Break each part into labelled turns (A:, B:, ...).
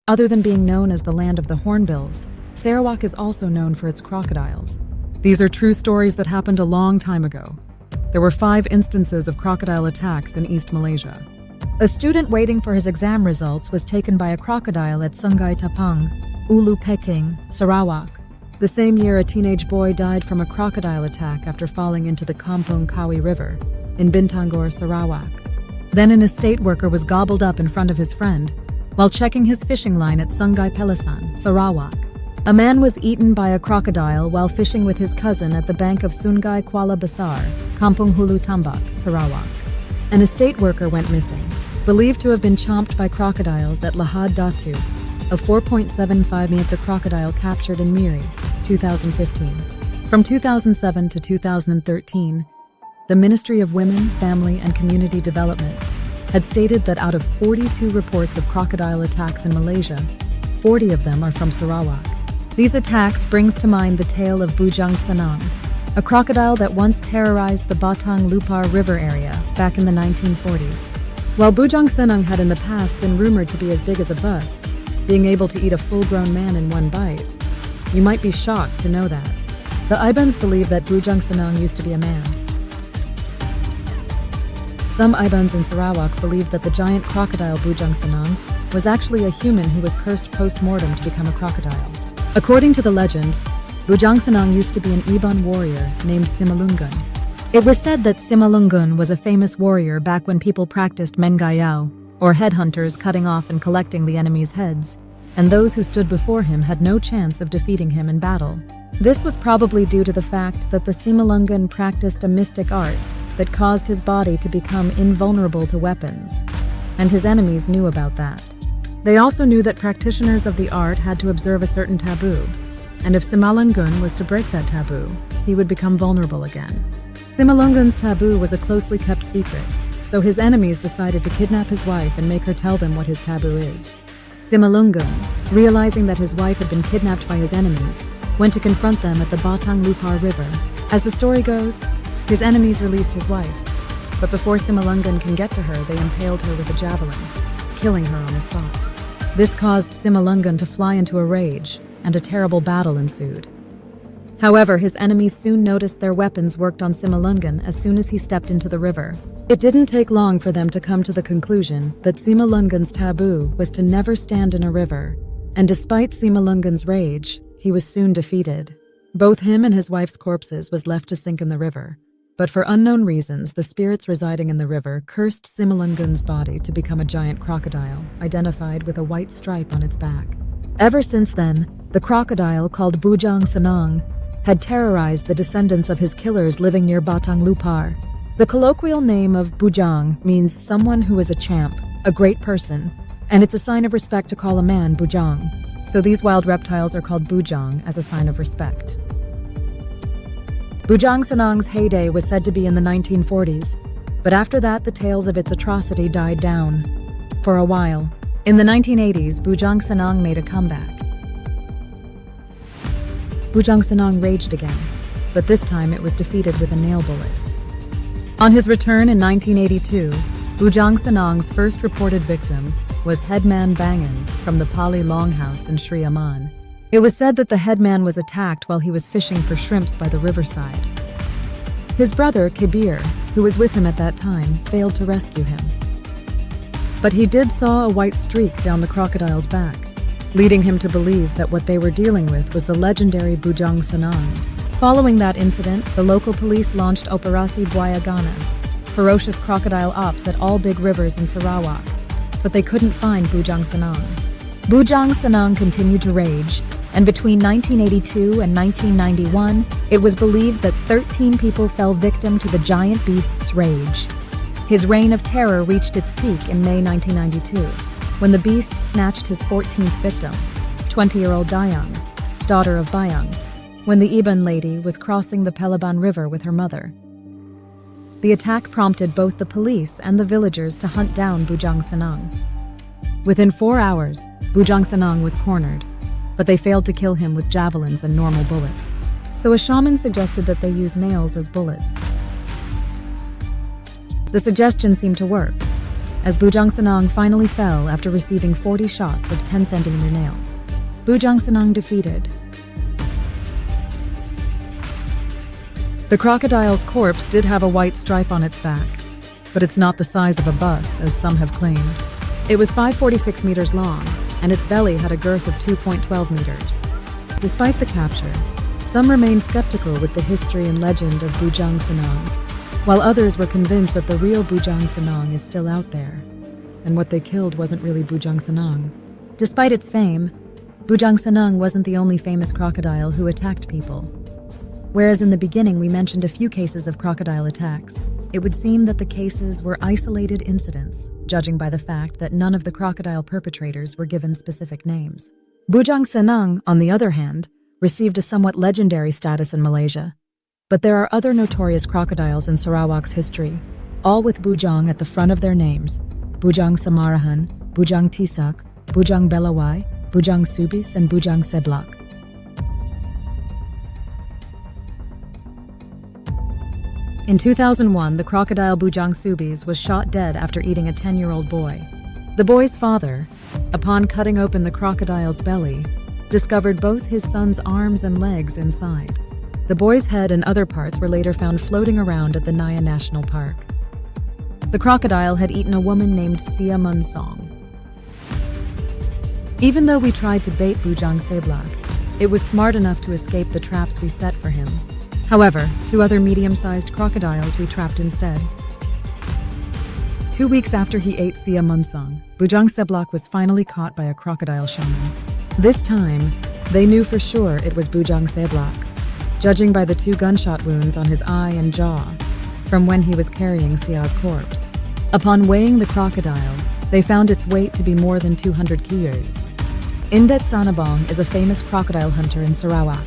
A: Other than being known as the land of the hornbills, Sarawak is also known for its crocodiles. These are true stories that happened a long time ago. There were 5 instances of crocodile attacks in East Malaysia. A student waiting for his exam results was taken by a crocodile at Sungai Tapang, Ulu Peking, Sarawak. The same year, a teenage boy died from a crocodile attack after falling into the Kampung Kawi River in Bintangor, Sarawak. Then an estate worker was gobbled up in front of his friend while checking his fishing line at Sungai Pelasan, Sarawak. A man was eaten by a crocodile while fishing with his cousin at the bank of Sungai Kuala Besar, Kampung Hulu Tambak, Sarawak. An estate worker went missing, believed to have been chomped by crocodiles at Lahad Datu, a 4.75-meter crocodile captured in Miri, 2015. From 2007 to 2013, the Ministry of Women, Family and Community Development had stated that out of 42 reports of crocodile attacks in Malaysia, 40 of them are from Sarawak. These attacks brings to mind the tale of Bujang Senang, a crocodile that once terrorized the Batang Lupar River area back in the 1940s. While Bujang Senang had in the past been rumored to be as big as a bus, being able to eat a full-grown man in one bite, you might be shocked to know that. The Ibans believe that Bujang Senang used to be a man. Some Ibans in Sarawak believe that the giant crocodile Bujang Senang was actually a human who was cursed post-mortem to become a crocodile. According to the legend, Bujang Senang used to be an Iban warrior named Simalungun. It was said that Simalungun was a famous warrior back when people practiced mengayao, or headhunters cutting off and collecting the enemy's heads, and those who stood before him had no chance of defeating him in battle. This was probably due to the fact that the Simalungun practiced a mystic art that caused his body to become invulnerable to weapons, and his enemies knew about that. They also knew that practitioners of the art had to observe a certain taboo, and if Simalungun was to break that taboo, he would become vulnerable again. Simalungun's taboo was a closely kept secret, so his enemies decided to kidnap his wife and make her tell them what his taboo is. Simalungun, realizing that his wife had been kidnapped by his enemies, went to confront them at the Batang Lupar River. As the story goes, his enemies released his wife, but before Simalungun can get to her, they impaled her with a javelin, killing her on the spot. This caused Simalungun to fly into a rage, and a terrible battle ensued. However, his enemies soon noticed their weapons worked on Simalungun as soon as he stepped into the river. It didn't take long for them to come to the conclusion that Simalungun's taboo was to never stand in a river, and despite Simalungun's rage, he was soon defeated. Both him and his wife's corpses was left to sink in the river, but for unknown reasons, the spirits residing in the river cursed Simalungun's body to become a giant crocodile, identified with a white stripe on its back. Ever since then, the crocodile, called Bujang Senang, had terrorized the descendants of his killers living near Batang Lupar. The colloquial name of Bujang means someone who is a champ, a great person, and it's a sign of respect to call a man Bujang. So these wild reptiles are called Bujang as a sign of respect. Bujang Senang's heyday was said to be in the 1940s, but after that the tales of its atrocity died down. For a while. In the 1980s, Bujang Senang made a comeback. Bujang Senang raged again, but this time it was defeated with a nail bullet. On his return in 1982, Bujang Senang's first reported victim was Headman Bangan from the Pali Longhouse in Sri Aman. It was said that the headman was attacked while he was fishing for shrimps by the riverside. His brother, Kabir, who was with him at that time, failed to rescue him. But he did saw a white streak down the crocodile's back, leading him to believe that what they were dealing with was the legendary Bujang Senang. Following that incident, the local police launched Operasi Buaya Ganas, ferocious crocodile ops at all big rivers in Sarawak, but they couldn't find Bujang Senang. Bujang Senang continued to rage, and between 1982 and 1991, it was believed that 13 people fell victim to the giant beast's rage. His reign of terror reached its peak in May 1992, when the beast snatched his 14th victim, 20-year-old Dayang, daughter of Bayang, when the Iban lady was crossing the Pelaban River with her mother. The attack prompted both the police and the villagers to hunt down Bujang Senang. Within 4 hours, Bujang Senang was cornered, but they failed to kill him with javelins and normal bullets, so a shaman suggested that they use nails as bullets. The suggestion seemed to work, as Bujang Senang finally fell after receiving 40 shots of 10-centimeter nails. Bujang Senang defeated. The crocodile's corpse did have a white stripe on its back, but it's not the size of a bus, as some have claimed. It was 5.46 meters long, and its belly had a girth of 2.12 meters. Despite the capture, some remained skeptical with the history and legend of Bujang Senang, while others were convinced that the real Bujang Senang is still out there, and what they killed wasn't really Bujang Senang. Despite its fame, Bujang Senang wasn't the only famous crocodile who attacked people. Whereas in the beginning we mentioned a few cases of crocodile attacks, it would seem that the cases were isolated incidents, judging by the fact that none of the crocodile perpetrators were given specific names. Bujang Senang, on the other hand, received a somewhat legendary status in Malaysia. But there are other notorious crocodiles in Sarawak's history, all with Bujang at the front of their names: Bujang Samarahan, Bujang Tisak, Bujang Belawai, Bujang Subis, and Bujang Seblak. In 2001, the crocodile Bujang Subis was shot dead after eating a 10-year-old boy. The boy's father, upon cutting open the crocodile's belly, discovered both his son's arms and legs inside. The boy's head and other parts were later found floating around at the Naya National Park. The crocodile had eaten a woman named Sia Munsong. Even though we tried to bait Bujang Seblak, it was smart enough to escape the traps we set for him. However, 2 other medium-sized crocodiles we trapped instead. 2 weeks after he ate Sia Munsong, Bujang Seblak was finally caught by a crocodile shaman. This time, they knew for sure it was Bujang Seblak, judging by the 2 gunshot wounds on his eye and jaw from when he was carrying Sia's corpse. Upon weighing the crocodile, they found its weight to be more than 200 kilos. Indet Sanabong is a famous crocodile hunter in Sarawak.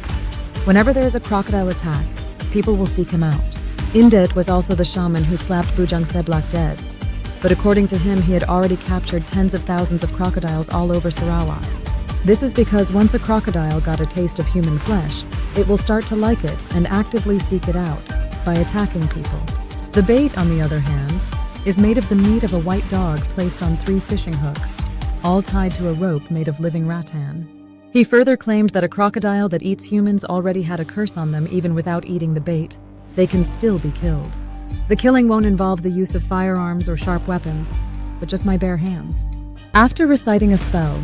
A: Whenever there is a crocodile attack, people will seek him out. Indet was also the shaman who slapped Bujang Seblak dead, but according to him, he had already captured tens of thousands of crocodiles all over Sarawak. This is because once a crocodile got a taste of human flesh, it will start to like it and actively seek it out by attacking people. The bait, on the other hand, is made of the meat of a white dog placed on 3 fishing hooks, all tied to a rope made of living rattan. He further claimed that a crocodile that eats humans already had a curse on them even without eating the bait. They can still be killed. The killing won't involve the use of firearms or sharp weapons, but just my bare hands. After reciting a spell,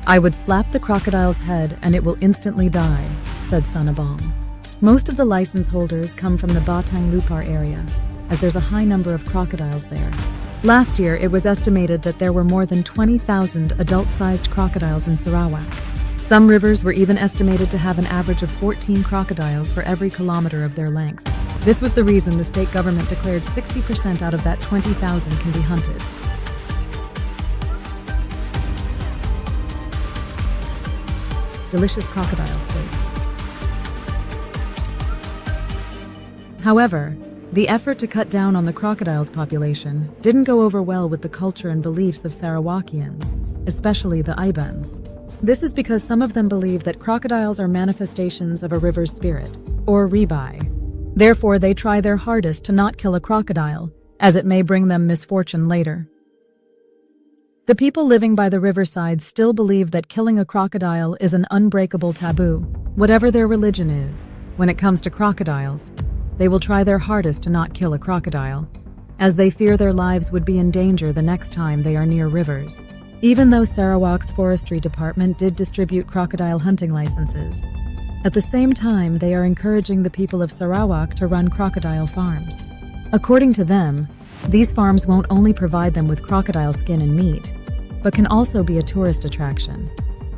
A: I would slap the crocodile's head and it will instantly die, said Sanabong. Most of the license holders come from the Batang Lupar area, as there's a high number of crocodiles there. Last year, it was estimated that there were more than 20,000 adult-sized crocodiles in Sarawak. Some rivers were even estimated to have an average of 14 crocodiles for every kilometer of their length. This was the reason the state government declared 60% out of that 20,000 can be hunted. Delicious crocodile steaks. However, the effort to cut down on the crocodile's population didn't go over well with the culture and beliefs of Sarawakians, especially the Ibans. This is because some of them believe that crocodiles are manifestations of a river's spirit, or ribai. Therefore, they try their hardest to not kill a crocodile, as it may bring them misfortune later. The people living by the riverside still believe that killing a crocodile is an unbreakable taboo. Whatever their religion is, when it comes to crocodiles, they will try their hardest to not kill a crocodile, as they fear their lives would be in danger the next time they are near rivers. Even though Sarawak's forestry department did distribute crocodile hunting licenses, at the same time they are encouraging the people of Sarawak to run crocodile farms. According to them, these farms won't only provide them with crocodile skin and meat, but can also be a tourist attraction,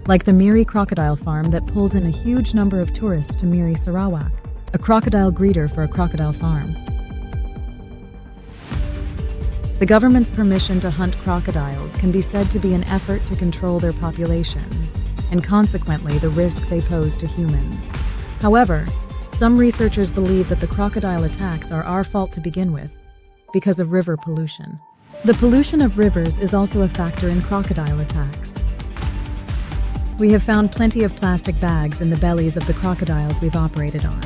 A: like the Miri Crocodile Farm that pulls in a huge number of tourists to Miri, Sarawak, a crocodile greeter for a crocodile farm. The government's permission to hunt crocodiles can be said to be an effort to control their population, and consequently the risk they pose to humans. However, some researchers believe that the crocodile attacks are our fault to begin with, because of river pollution. The pollution of rivers is also a factor in crocodile attacks. We have found plenty of plastic bags in the bellies of the crocodiles we've operated on.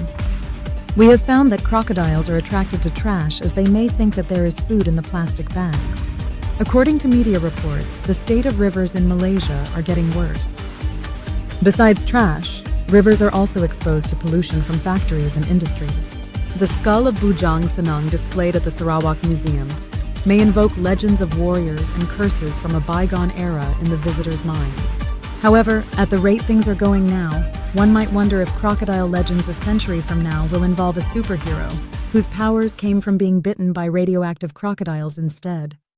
A: We have found that crocodiles are attracted to trash as they may think that there is food in the plastic bags. According to media reports, the state of rivers in Malaysia are getting worse. Besides trash, rivers are also exposed to pollution from factories and industries. The skull of Bujang Senang displayed at the Sarawak Museum may invoke legends of warriors and curses from a bygone era in the visitors' minds. However, at the rate things are going now, one might wonder if crocodile legends a century from now will involve a superhero whose powers came from being bitten by radioactive crocodiles instead.